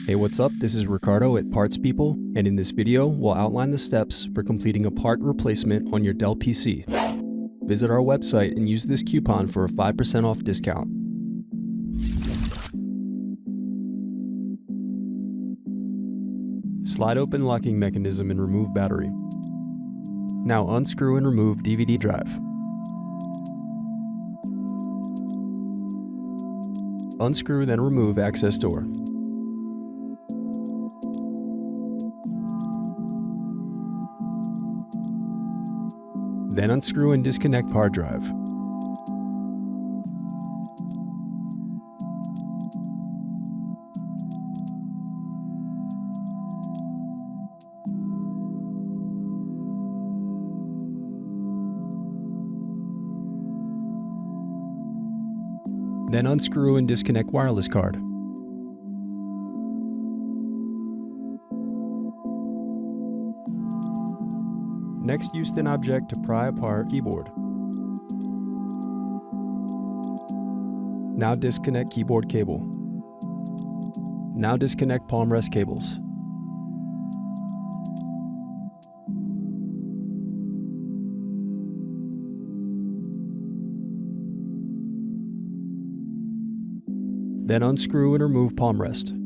Hey, what's up? This is Ricardo at Parts People, and in this video, we'll outline the steps for completing a part replacement on your Dell PC. Visit our website and use this coupon for a 5% off discount. Slide open locking mechanism and remove battery. Now unscrew and remove DVD drive. Unscrew, then remove access door. Then unscrew and disconnect hard drive. Then unscrew and disconnect wireless card. Next, use thin object to pry apart keyboard. Now disconnect keyboard cable. Now disconnect Palmrest cables. Then unscrew and remove Palmrest.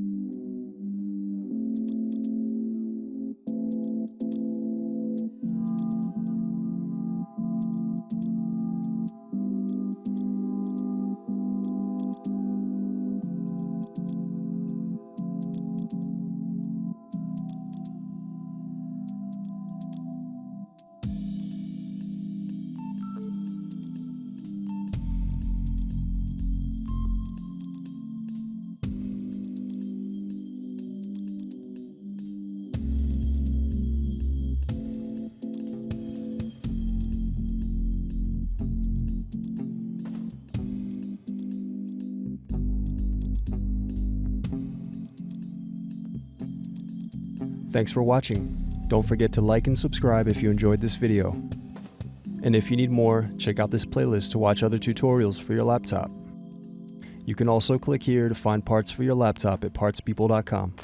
Thanks for watching. Don't forget to like and subscribe if you enjoyed this video. And if you need more, check out this playlist to watch other tutorials for your laptop. You can also click here to find parts for your laptop at partspeople.com.